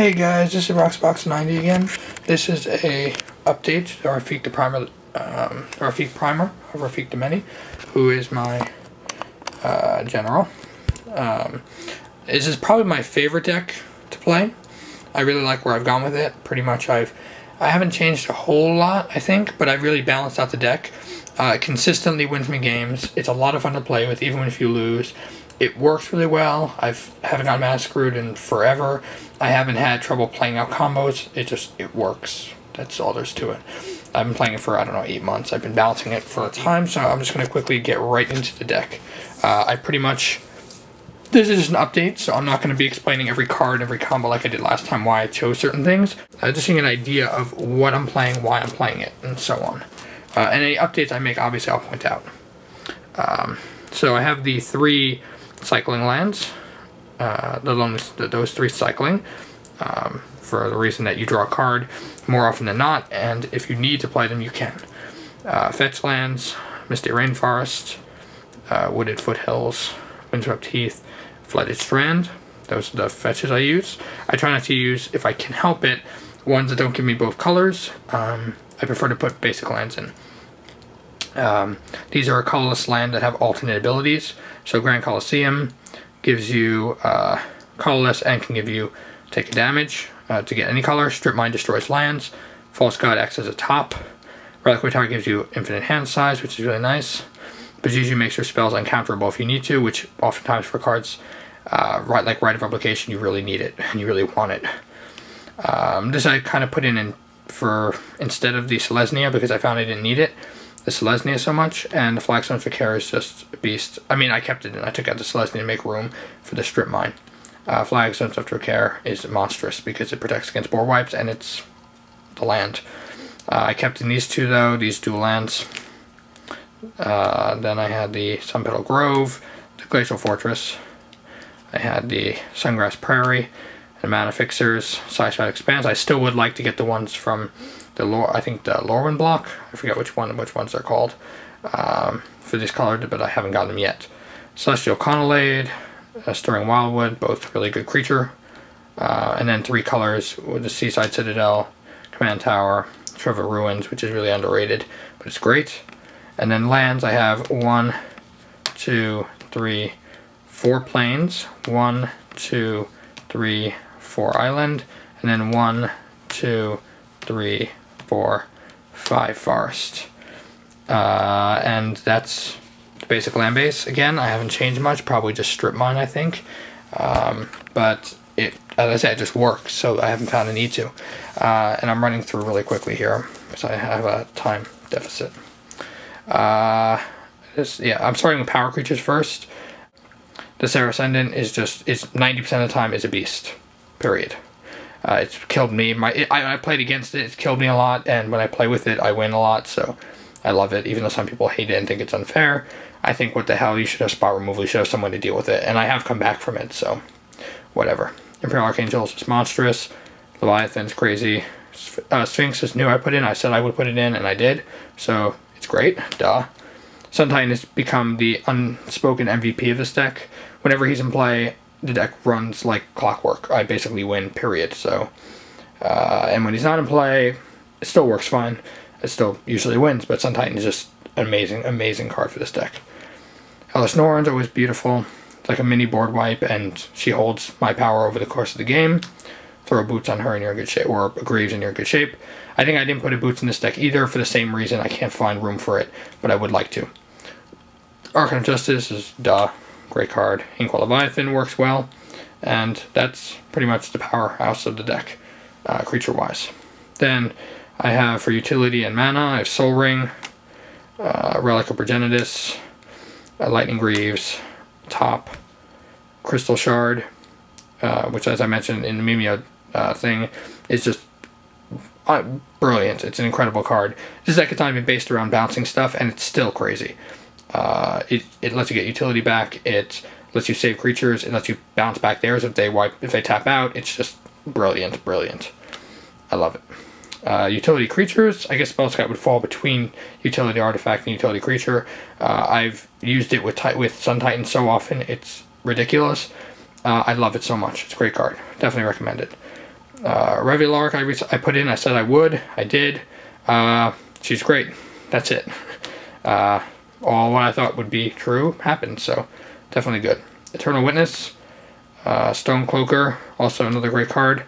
Hey guys, this is Roxbox90 again. This is a update to Rafiq the Primer, Rafiq the Many, who is my general. This is probably my favorite deck to play. I really like where I've gone with it. Pretty much I haven't changed a whole lot, I think, but I've really balanced out the deck. It consistently wins me games. It's a lot of fun to play with, even if you lose. It works really well. I haven't gotten mad screwed in forever. I haven't had trouble playing out combos. It works. That's all there's to it. I've been playing it for, I don't know, 8 months. I've been balancing it for a time, so I'm just going to quickly get right into the deck. This is just an update, so I'm not going to be explaining every card, every combo like I did last time, why I chose certain things. Just getting an idea of what I'm playing, why I'm playing it, and so on. And any updates I make, obviously, I'll point out. So I have the 3 cycling lands, those 3 cycling, for the reason that you draw a card more often than not, and if you need to play them, you can. Fetch lands, Misty Rainforest, Wooded Foothills, Windswept Heath, Flooded Strand. Those are the fetches I use. I try not to use, if I can help it, ones that don't give me both colors. I prefer to put basic lands in. These are a colorless land that have alternate abilities. So Grand Colosseum gives you colorless and can give you take a damage to get any color. Strip Mine destroys lands. False God acts as a top. Reliquary Tower gives you infinite hand size, which is really nice. But usually makes your spells uncounterable if you need to, which oftentimes for cards like Rite of Replication, you really need it and you really want it. This I kind of put in for instead of the Selesnya because I found I didn't need it. The Selesnya so much, and the Flagstone's Vicar is just a beast. I mean, I kept it in. I took out the Selesnya to make room for the Strip Mine. Flagstone's Vicar is monstrous because it protects against board wipes, and it's the land. I kept in these 2, though, these dual lands. Then I had the Sunpetal Grove, the Glacial Fortress. I had the Sungrass Prairie, and Mana Fixers, Sideshot Expanse. I still would like to get the ones from I think the Lorwyn block. I forget which ones they're called for this color, but I haven't gotten them yet. Celestial Connellade, Stirring Wildwood, both really good creature. And then 3 colors with the Seaside Citadel, Command Tower, Trevor Ruins, which is really underrated, but it's great. And then lands, I have 1, 2, 3, 4 plains, 1, 2, 3, 4 island, and then 1, 2, 3, 4, 5 forest. And that's the basic land base. Again, I haven't changed much, probably just Strip Mine, I think. But it, as I said, it just works, so I haven't found a need to. And I'm running through really quickly here, because I have a time deficit. I'm starting with power creatures first. The Serra Ascendant is 90% of the time is a beast, period. It's killed me. I played against it. It's killed me a lot, and when I play with it, I win a lot, so I love it. Even though some people hate it and think it's unfair, I think, what the hell, you should have spot removal. You should have someone to deal with it, and I have come back from it, so whatever. Imperial Archangels is monstrous. Leviathan's crazy. Sphinx is new. I put in. I said I would put it in, and I did, so it's great. Duh. Sun Titan has become the unspoken MVP of this deck. Whenever he's in play, the deck runs like clockwork. I basically win, period. So, and when he's not in play, it still works fine. It still usually wins, but Sun Titan is just an amazing, amazing card for this deck. Hellish Norn's always beautiful. It's like a mini board wipe, and she holds my power over the course of the game. Throw Boots on her and you're in good shape, or Greaves and you're in good shape. I think I didn't put a Boots in this deck either for the same reason. I can't find room for it, but I would like to. Archon of Justice is great card. Inkwell Leviathan works well, and that's pretty much the powerhouse of the deck, creature-wise. Then I have, for utility and mana, I have Soul Ring, Relic of Progenitus, Lightning Greaves, Top, Crystal Shard, which, as I mentioned in the Mimeo thing, is just brilliant. It's an incredible card. This deck is not even based around bouncing stuff, and it's still crazy. It lets you get utility back, it lets you save creatures, it lets you bounce back theirs if they tap out. It's just brilliant, brilliant. I love it. Utility creatures, I guess Spellscout would fall between utility artifact and utility creature. I've used it with Sun Titan so often, it's ridiculous. I love it so much. It's a great card. Definitely recommend it. Revilark I put in, I said I would. I did. She's great. That's it. All what I thought would be true happened, so definitely good. Eternal Witness, Stone Cloaker, also another great card.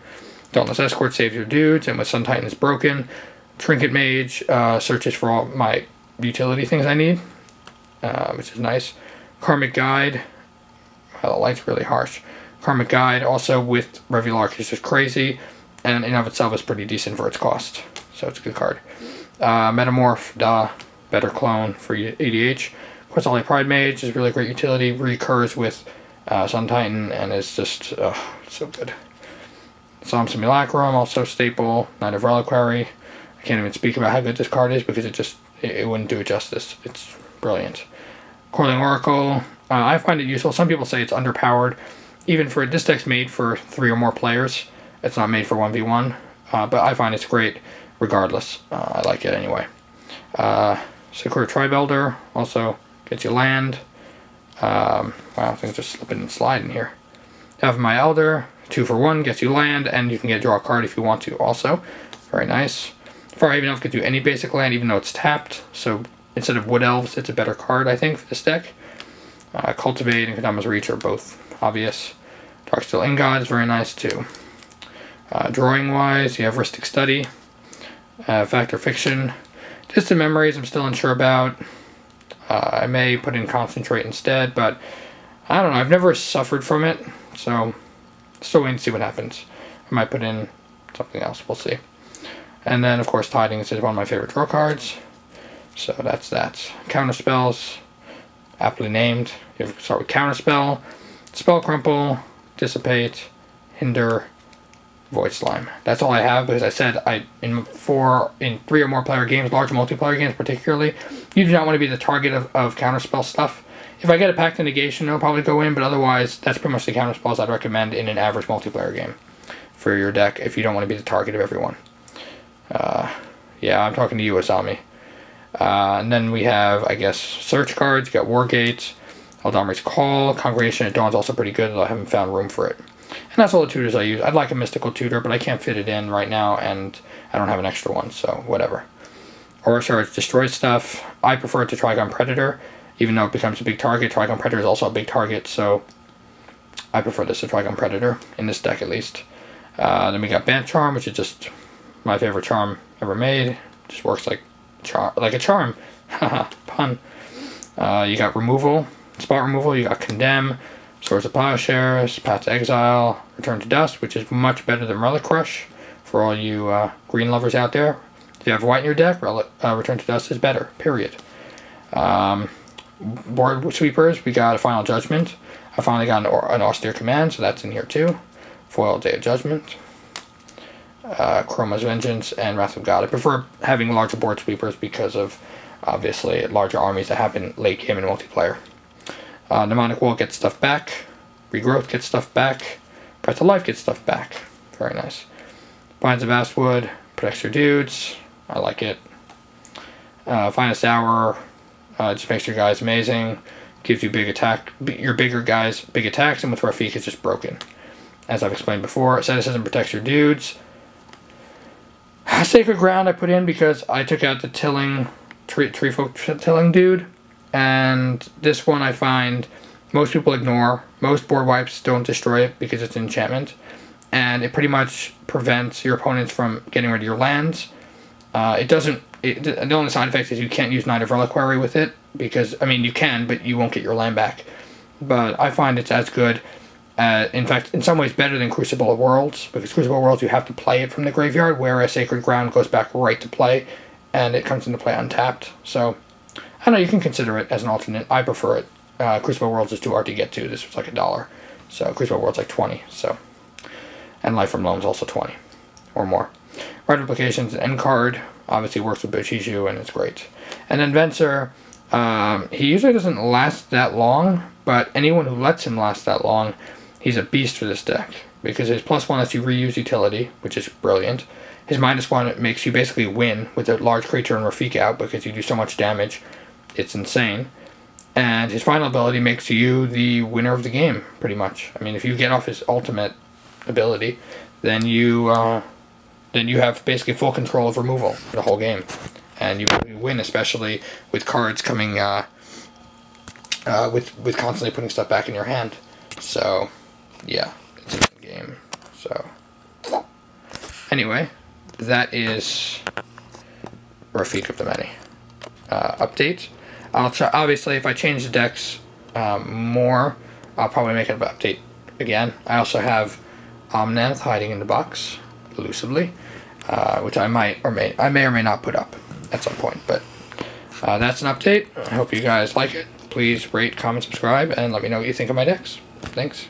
Dauntless Escort saves your dudes, and with Sun Titan is broken. Trinket Mage searches for all my utility things I need, which is nice. Karmic Guide, well, the light's really harsh. Karmic Guide also with Revilark is just crazy, and in of itself is pretty decent for its cost, so it's a good card. Metamorph, better clone for ADH. Quetzalcoatl Pride Mage is really great utility, recurs with Sun Titan, and is just so good. Psalm Simulacrum, also staple. Knight of Reliquary. I can't even speak about how good this card is because it wouldn't do it justice. It's brilliant. Coiling Oracle, I find it useful. Some people say it's underpowered. Even for this deck's made for 3 or more players. It's not made for 1v1, but I find it's great regardless. I like it anyway. Sakura Tribe Elder also gets you land. Wow, things are slipping and sliding here. Have my Elder, 2 for 1, gets you land, and you can get draw a card if you want to also. Very nice. Fire Elf gets you any basic land even though it's tapped, so instead of Wood Elves, it's a better card, I think, for this deck. Cultivate and Kodama's Reach are both obvious. Darksteel Ingot is very nice too. Drawing-wise, you have Ristic Study. Factor Fiction. Distant Memories I'm still unsure about. I may put in Concentrate instead, but I don't know. I've never suffered from it, so still waiting to see what happens. I might put in something else. We'll see. And then, of course, Tidings is one of my favorite draw cards. So that's that. Counter spells, aptly named. You have to start with Counterspell, Spell Crumple, Dissipate, Hinder, Void Slime. That's all I have because I said in 3 or more player games, large multiplayer games particularly, you do not want to be the target of counterspell stuff. If I get a Pact of Negation, it'll probably go in, but otherwise, that's pretty much the counterspells I'd recommend in an average multiplayer game for your deck if you don't want to be the target of everyone. Yeah, I'm talking to you, Asami. And then we have, I guess, search cards. You got Wargate, Eldamri's Call, Congregation at Dawn is also pretty good, though I haven't found room for it. And that's all the tutors I use. I'd like a Mystical Tutor, but I can't fit it in right now, and I don't have an extra one, so whatever. Aura Shards destroy stuff. I prefer it to Trigon Predator, even though it becomes a big target. Trigon Predator is also a big target, so I prefer this to Trigon Predator, in this deck at least. Then we got Bant Charm, which is just my favorite charm ever made. Just works like a charm. Haha, pun. You got Removal, Spot Removal, you got Condemn, Swords of Plowshares, Path to Exile, Return to Dust, which is much better than Relic Crush for all you green lovers out there. If you have white in your deck, Return to Dust is better, period. Board Sweepers, we got a Final Judgment. I finally got an Austere Command, so that's in here too. Foil Day of Judgment. Chroma's Vengeance, and Wrath of God. I prefer having larger board sweepers because of, obviously, larger armies that happen late game in multiplayer. Mnemonic Wall gets stuff back. Regrowth gets stuff back. Breath of Life gets stuff back. Very nice. Binds of Vastwood protects your dudes. I like it. Finest Hour just makes your guys amazing. Gives you your bigger guys big attacks, and with Rafiq it's just broken. As I've explained before, Asceticism protects your dudes. Sacred Ground I put in because I took out the tree folk tilling dude, and this one I find most people ignore. Most board wipes don't destroy it because it's an enchantment, and it pretty much prevents your opponents from getting rid of your lands. The only side effect is you can't use Knight of Reliquary with it because, I mean, you can, but you won't get your land back. But I find it's as good. In fact, in some ways better than Crucible of Worlds, because Crucible of Worlds you have to play it from the graveyard, whereas Sacred Ground goes back right to play, and it comes into play untapped. So, I don't know, you can consider it as an alternate. I prefer it. Crucible of Worlds is too hard to get to. This was like $1. So, Crucible of Worlds like 20. So, and Life from Loam's also 20 or more. Right Implications, an end card, obviously works with Bochishu, and it's great. And then Venser, he usually doesn't last that long, but anyone who lets him last that long, he's a beast for this deck, because his +1 lets you reuse utility, which is brilliant. His -1 makes you basically win with a large creature and Rafiq out, because you do so much damage. It's insane. And his final ability makes you the winner of the game, pretty much. I mean, if you get off his ultimate, ability, then you have basically full control of removal for the whole game, and you win, especially with cards coming with constantly putting stuff back in your hand. So yeah, it's a good game. So anyway, that is Rafiq of the Many update. I'll try, obviously, if I change the decks more, I'll probably make an update again. I also have Omnath hiding in the box elusively, which I may or may not put up at some point. But that's an update. I hope you guys like it. Please rate, comment, subscribe, and let me know what you think of my decks. Thanks.